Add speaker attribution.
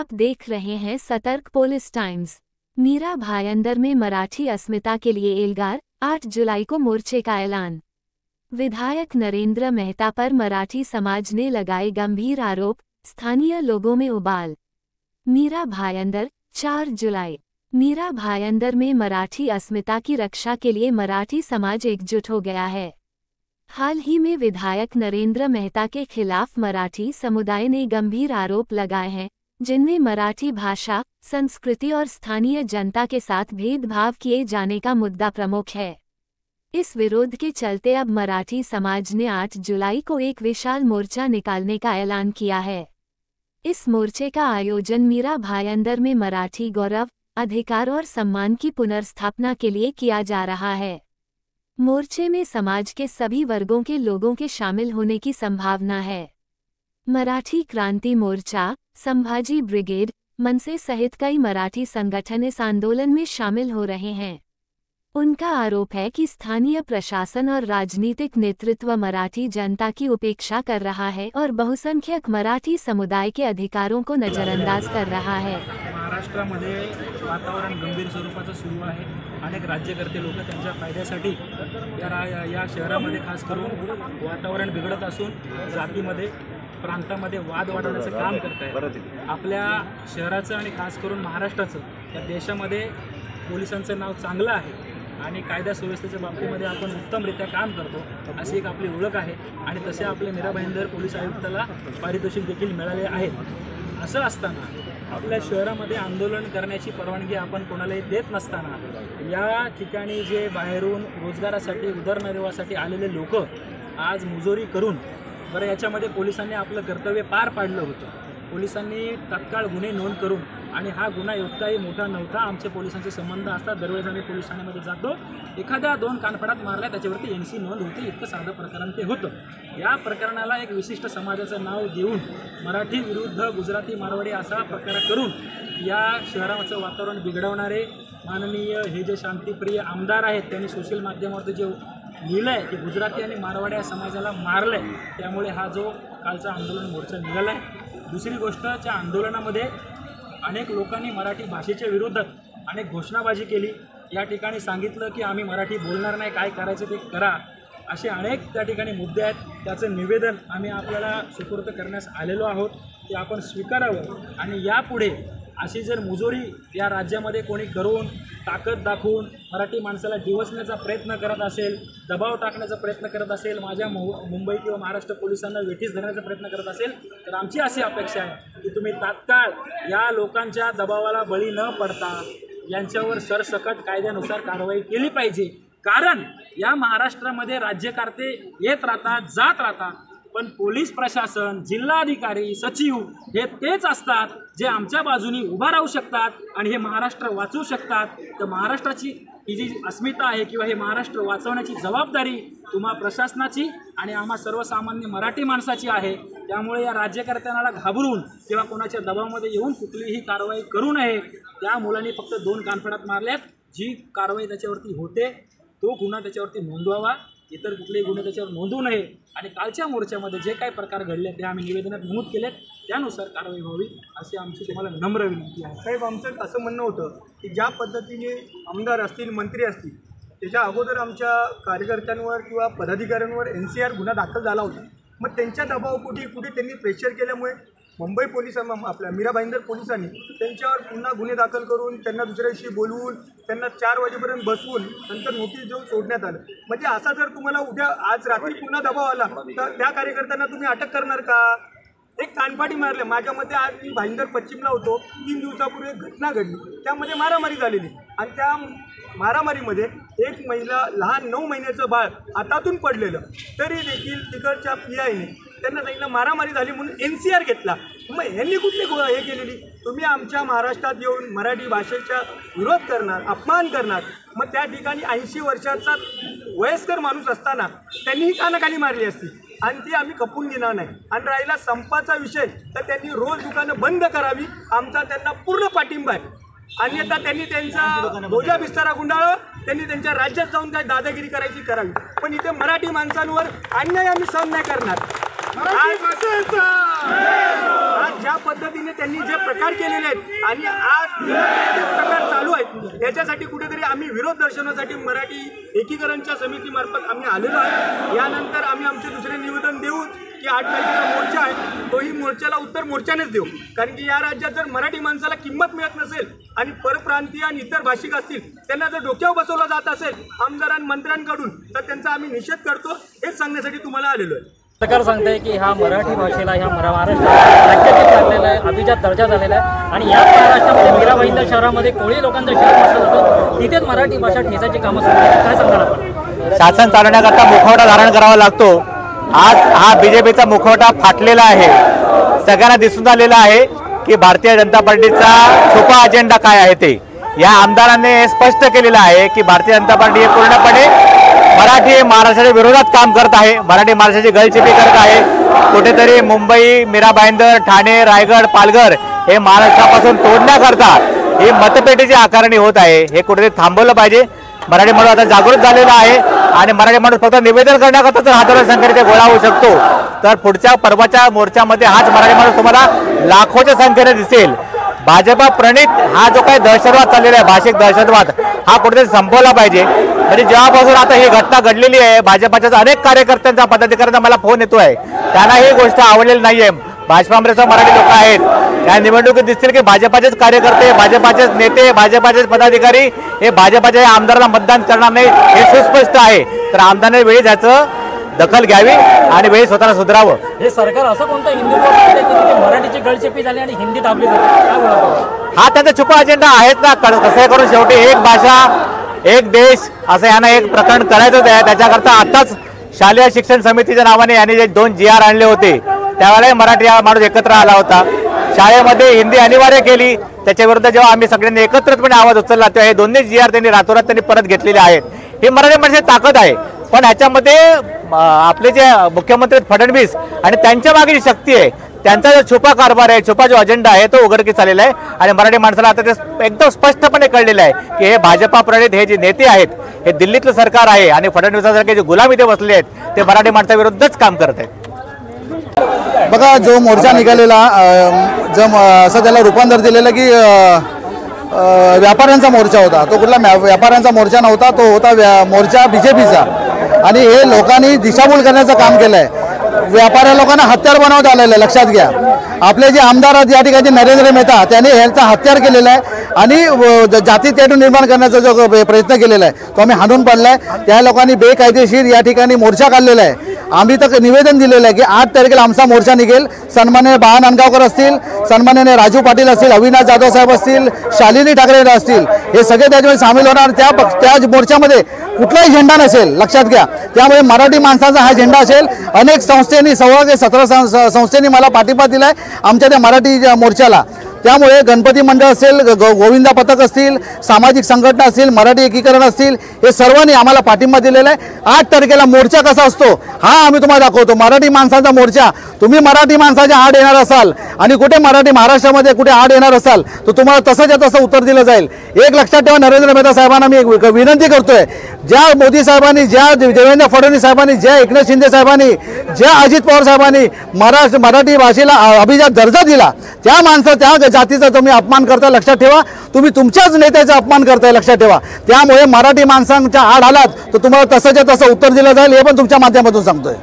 Speaker 1: आप देख रहे हैं सतर्क पुलिस टाइम्स। मीरा भायंदर में मराठी अस्मिता के लिए एल्गार, 8 जुलाई को मोर्चे का ऐलान। विधायक नरेंद्र मेहता पर मराठी समाज ने लगाए गंभीर आरोप, स्थानीय लोगों में उबाल। मीरा भायंदर, 4 जुलाई। मीरा भायंदर में मराठी अस्मिता की रक्षा के लिए मराठी समाज एकजुट हो गया है। हाल ही में विधायक नरेंद्र मेहता के खिलाफ मराठी समुदाय ने गंभीर आरोप लगाए हैं, जिनमें मराठी भाषा, संस्कृति और स्थानीय जनता के साथ भेदभाव किए जाने का मुद्दा प्रमुख है। इस विरोध के चलते अब मराठी समाज ने 8 जुलाई को एक विशाल मोर्चा निकालने का ऐलान किया है। इस मोर्चे का आयोजन मीरा भायंदर में मराठी गौरव, अधिकार और सम्मान की पुनर्स्थापना के लिए किया जा रहा है। मोर्चे में समाज के सभी वर्गों के लोगों के शामिल होने की संभावना है। मराठी क्रांति मोर्चा, संभाजी ब्रिगेड, मनसे सहित कई मराठी संगठन इस आंदोलन में शामिल हो रहे हैं। उनका आरोप है कि स्थानीय प्रशासन और राजनीतिक नेतृत्व मराठी जनता की उपेक्षा कर रहा है और बहुसंख्यक मराठी समुदाय के अधिकारों को नजरअंदाज कर रहा है।
Speaker 2: महाराष्ट्रामध्ये वातावरण गंभीर स्वरूपाचं सुरू आहे। अनेक राज्यकर्ते लोक त्यांच्या फायद्यासाठी या शहरामध्ये खास करून वातावरण बिघडत असून जातीमध्ये, प्रांतामध्ये वाद वाढवण्याचं काम करत आहेत। आपल्या शहराचं आणि खास करून महाराष्ट्राचं या देशामध्ये पोलिसांचं नाव चांगलं आहे आणि कायदा सुव्यवस्थेच्या बाबतीमध्ये आपण उत्तमरित्या काम करतो, अशी एक आपली ओळख आहे आणि तसे आपले मीरा भाईंदर पोलीस आयुक्ताला पारितोषिक देखील मिळाले आहे। असं असताना आपल्या शहरामध्ये आंदोलन करण्याची परवानगी आपण कोणालाही देत नसताना या ठिकाणी जे बाहेरून रोजगारासाठी, उदरनिर्वाहासाठी आलेले लोक आज मुजोरी करून बरं याच्यामध्ये पोलिसांनी आपलं कर्तव्य पार पाडलं होतं। पोलिसांनी तत्काळ गुन्हे नोंद करून आणि हा गुन्हा इतकाही मोठा नव्हता, आमचे पोलिसांचे संबंध असतात, दरवेळेस आम्ही पोलीस ठाण्यामध्ये जातो, एखाद्या 2 कानफडात मारल्या त्याच्यावरती NC नोंद होते, इतकं साधं प्रकरण ते होतं। या प्रकरणाला एक विशिष्ट समाजाचं नाव देऊन मराठी विरुद्ध गुजराती मारवाडी असा प्रकार करून या शहराचं वातावरण बिघडवणारे माननीय हे जे शांतिप्रिय आमदार आहेत, त्यांनी सोशल माध्यमावरती जे लिहिलं आहे की गुजराती आणि मारवाडी या समाजाला मारलं आहे, त्यामुळे हा जो कालचा आंदोलन मोर्चा निघाला आहे। दुसरी गोष्ट, त्या आंदोलनामध्ये अनेक लोकांनी मराठी भाषेच्या विरोधात अनेक घोषणाबाजी केली। या ठिकाणी सांगितलं की आम्ही मराठी बोलणार नाही, काय करायचं ते करा, असे अनेक त्या ठिकाणी मुद्दे आहेत। त्याचं निवेदन आम्ही आपल्याला सुपूर्द करण्यास आलेलो आहोत, ते आपण स्वीकारावं आणि यापुढे अशी जर मुजोरी या राज्यामध्ये कोणी करून ताकद दाखवून मराठी माणसाला डिवचण्याचा प्रयत्न करत असेल, दबाव टाकण्याचा प्रयत्न करत असेल, माझ्या मुंबई किंवा महाराष्ट्र पोलिसांना वेठीस धरण्याचा प्रयत्न करत असेल, तर आमची अशी अपेक्षा आहे की तुम्ही तात्काळ या लोकांच्या दबावाला बळी न पडता यांच्यावर सरसकट कायद्यानुसार कारवाई केली पाहिजे। कारण या महाराष्ट्रामध्ये राज्यकर्ते येत राहतात, जात राहतात, पण पोलीस प्रशासन, जिल्हाधिकारी, सचिव हे तेच असतात जे आमच्या बाजूनी उभा राहू शकतात आणि हे महाराष्ट्र वाचवू शकतात। तर महाराष्ट्राची ही जी अस्मिता आहे किंवा हे महाराष्ट्र वाचवण्याची जबाबदारी तुम्हा प्रशासनाची आणि आम्हा सर्वसामान्य मराठी माणसाची आहे। त्यामुळे या राज्यकर्त्यांना घाबरून किंवा कोणाच्या दबावामध्ये येऊन कुठलीही कारवाई करू नये। त्या मुलांनी फक्त 2 कानफडात मारल्यात, जी कारवाई त्याच्यावरती होते तो गुन्हा त्याच्यावरती नोंदवावा, इतर कुठलेही गुन्हे त्याच्यावर नोंदवू नये आणि कालच्या मोर्चामध्ये जे काही प्रकार घडले ते आम्ही निवेदनात नमूद केलेत, त्यानुसार कारवाई व्हावी अशी आमची तुम्हाला नम्र विनंती आहे।
Speaker 3: साहेब, आमचं असं म्हणणं होतं की ज्या पद्धतीने आमदार असतील, मंत्री असतील, त्याच्या अगोदर आमच्या कार्यकर्त्यांवर किंवा पदाधिकाऱ्यांवर NCR गुन्हा दाखल झाला होता, मग त्यांच्या दबावापोटी कुठे त्यांनी प्रेशर केल्यामुळे मुंबई पोलिसांना, आपल्या मीरा भाईंदर पोलिसांनी त्यांच्यावर पुन्हा गुन्हे दाखल करून त्यांना दुसऱ्या दिवशी बोलवून त्यांना 4 वाजेपर्यंत बसवून नंतर नोटीस देऊन सोडण्यात आलं। म्हणजे असा जर तुम्हाला उद्या आज रात्री पुन्हा दबाव आला तर त्या कार्यकर्त्यांना तुम्ही अटक करणार का? एक कानफाडी मारले। माझ्या मते आज मी भाईंदर पश्चिमला होतो, 3 दिवसापूर्वी एक घटना घडली, त्यामध्ये मारामारी झालेली आणि त्या मारामारीमध्ये एक महिला, लहान 9 महिन्याचं बाळ हातातून पडलेलं, तरी देखील तिकडच्या PIने त्यांना सांगितलं मारामारी झाली म्हणून NCR घेतला। मग ह्यांनी कुठली हे केलेली? तुम्ही आमच्या महाराष्ट्रात येऊन मराठी भाषेचा विरोध करणार, अपमान करणार, मग त्या ठिकाणी 80 वर्षाचा वयस्कर माणूस असताना त्यांनीही कानाखाली मारली असती आणि ती आम्ही खपून घेणार नाही। आणि राहिला संपाचा विषय, तर त्यांनी रोज दुकानं बंद करावी, आमचा त्यांना पूर्ण पाठिंबा आहे। अन्यथा त्यांनी त्यांचा बोजा बिस्तारा गुंडाळावा, त्यांनी त्यांच्या राज्यात जाऊन काय दादागिरी करायची करावी, पण इथे मराठी माणसांवर अन्याय आम्ही सहन नाही करणार। आज ज्या पद्धतीने त्यांनी जे प्रकार केलेले आहेत आणि आज ते प्रकार चालू आहेत याच्यासाठी कुठेतरी आम्ही विरोध दर्शवण्यासाठी मराठी एकीकरणच्या समितीमार्फत आम्ही आलेलो आहे। यानंतर आम्ही आमचे दुसरे निवेदन देऊ की 8 तारखेला मोर्चा आहे, तोही मोर्चाला उत्तर मोर्चानेच देऊ, कारण की या राज्यात जर मराठी माणसाला किंमत मिळत नसेल आणि परप्रांतीय आणि इतर भाषिक असतील त्यांना जर डोक्यावर बसवलं जात असेल आमदारां मंत्र्यांकडून तर त्यांचा आम्ही निषेध करतो, हेच सांगण्यासाठी तुम्हाला आलेलो आहे।
Speaker 4: सरकार सांगते की हा मराठी भाषेला ह्या महाराष्ट्रात राज्यात लागलेला आहे, अभिजात दर्जा झालेला आहे आणि याच महाराष्ट्रामध्ये मीरा भाईंदर शहरामध्ये कोळी लोकांचं शहर बसलं जातं, तिथेच मराठी भाषा ठेचायची कामं सुरू आहेत। काय सांगणार आपण?
Speaker 5: शासन चालवण्याकरता मुखवटा धारण करावा लागतो। आज हा बीजेपीचा मुखवटा फाटलेला आहे, सगळ्यांना दिसून आलेला आहे की भारतीय जनता पार्टीचा छुपा अजेंडा काय आहे ते या आमदारांनी हे स्पष्ट केलेलं आहे की भारतीय जनता पार्टी हे पूर्णपणे मराठी महाराष्ट्राच्या विरोधात काम करत आहे, मराठी महाराष्ट्राची गळचेपी करत आहे। कुठेतरी मुंबई, मीरा भाईंदर, ठाणे, रायगड, पालघर हे महाराष्ट्रापासून तोडण्याकरता ही मतपेटीची आकारणी होत आहे, हे कुठेतरी थांबवलं पाहिजे। मराठी माणूस आता जागृत झालेला आहे आणि मराठी माणूस फक्त निवेदन करण्याकरता जर हातावर संख्येने गोळा होऊ शकतो तर पुढच्या पर्वाच्या मोर्चामध्ये हाच मराठी माणूस तुम्हाला लाखोच्या संख्येने दिसेल। भाजपा प्रणित हा जो काही दहशतवाद चाललेला आहे, भाषिक दहशतवाद, हा कुठेतरी संपवला पाहिजे। म्हणजे जेव्हापासून आता ही घटना घडलेली आहे भाजपाच्या अनेक कार्यकर्त्यांचा पदाधिकाऱ्यांचा मला फोन येतोय, त्यांना ही गोष्ट आवडलेली नाहीये। भाजपामध्ये मराठी लोक आहेत, या निवडणुकीत दिसतील की भाजपाचेच कार्यकर्ते, भाजपाचेच नेते, भाजपाचेच पदाधिकारी हे भाजपाच्या आमदाराला मतदान करणार नाही हे सुस्पष्ट आहे। तर आमदारांनी वेळी त्याचं दखल घ्यावी आणि वेळी स्वतःला सुधारावं।
Speaker 4: हे सरकार असं कोणतं हिंदुत्व सांगते की तिथे मराठीची गळचेपी झाली आणि हिंदी दाबली जाते, काय बोलतो?
Speaker 5: हा त्यांचा छुपा अजेंडा आहेच ना। कसं करून शेवटी एक भाषा एक देश असं यांना एक प्रकरण करायचंच आहे। त्याच्याकरता आताच शालेय शिक्षण समितीच्या नावाने यांनी जे 2 GR आणले होते त्यावेळेला मराठी हा माणूस एकत्र आला होता, शाळेमध्ये हिंदी अनिवार्य केली, त्याच्या विरुद्ध जेव्हा आम्ही सगळ्यांनी एकत्रितपणे आवाज उचलला तेव्हा हे दोन्ही GR त्यांनी रातोरात त्यांनी परत घेतलेले आहेत। ही मराठी माणसाची ताकद आहे, पण ह्याच्यामध्ये आपले जे मुख्यमंत्री फडणवीस आणि त्यांच्या मागे जी शक्ती आहे त्यांचा जो छुपा कारभार आहे, छुपा जो अजेंडा आहे तो उघडकीस आलेला आहे आणि मराठी माणसाला आता ते एकदम स्पष्टपणे कळलेलं आहे की हे भाजपा प्रणित हे जे नेते आहेत हे दिल्लीतलं सरकार आहे आणि फडणवीसासारखे जे गुलाम इथे बसले आहेत ते मराठी माणसाविरुद्धच काम करत आहेत।
Speaker 6: बघा, जो मोर्चा निघालेला असं त्याला रूपांतर दिलेलं की व्यापाऱ्यांचा मोर्चा होता, तो कुठला व्यापाऱ्यांचा मोर्चा नव्हता, तो होता मोर्चा बीजेपीचा आणि हे लोकांनी दिशाभूल करण्याचं काम केलं आहे। व्यापाऱ्या लोकांना हत्यार बनवत आलेलं आहे, लक्षात घ्या। आपले जे आमदार आहेत या ठिकाणी नरेंद्र मेहता त्यांनी ह्याचा हत्यार केलेला आहे आणि जाती तेढ निर्माण करण्याचा जो प्रयत्न केलेला आहे तो आम्ही हाणून पाडलाय। त्या लोकांनी बेकायदेशीर या ठिकाणी मोर्चा काढलेला आहे। आम्ही तर निवेदन दिलेलं आहे की 8 तारखेला आमचा मोर्चा निघेल। सन्माननीय बाळा नांदगावकर असतील, सन्माननीय राजू पाटील असतील, अविनाश जाधव साहेब असतील, शालिनी ठाकरे असतील, हे सगळे त्याच्यामध्ये सामील होणार। त्या मोर्चामध्ये कुठलाही झेंडा नसेल, लक्षात घ्या। त्यामुळे मराठी माणसाचा हा झेंडा असेल। अनेक संस्थेनी 16 ते 17 संस्थेनी मला पाठिंबा दिलाय आमच्या त्या मराठी मोर्चाला। त्यामुळे गणपती मंडळ असेल, गोविंदा पथक असतील, सामाजिक संघटना असतील, मराठी एकीकरण असतील, हे सर्वांनी आम्हाला पाठिंबा दिलेला आहे। 8 तारखेला मोर्चा कसा असतो हा आम्ही तुम्हाला दाखवतो। मराठी माणसाचा मोर्चा, तुम्ही मराठी माणसाच्या आड येणार असाल आणि कुठे मराठी महाराष्ट्रामध्ये कुठे आड येणार असाल तर तुम्हाला तसंच्या तसं उत्तर दिलं जाईल। एक लक्षात ठेवा, नरेंद्र मेहता साहेबांना मी एक विनंती करतोय, ज्या मोदी साहेबांनी, ज्या देवेंद्र फडणवीस साहेबांनी, ज्या एकनाथ शिंदे साहेबांनी, ज्या अजित पवार साहेबांनी मराठी भाषेला अभिजात दर्जा दिला, त्या त्या जातीचा तुम्ही अपमान करताय, लक्षात ठेवा। तुम्ही तुमच्याच नेत्याचा अपमान करताय, लक्षात ठेवा। त्यामुळे मराठी माणसांच्या आड आलात तर तुम्हाला तसंच्या तसं उत्तर दिलं जाईल, हे पण तुमच्या माध्यमातून सांगतोय।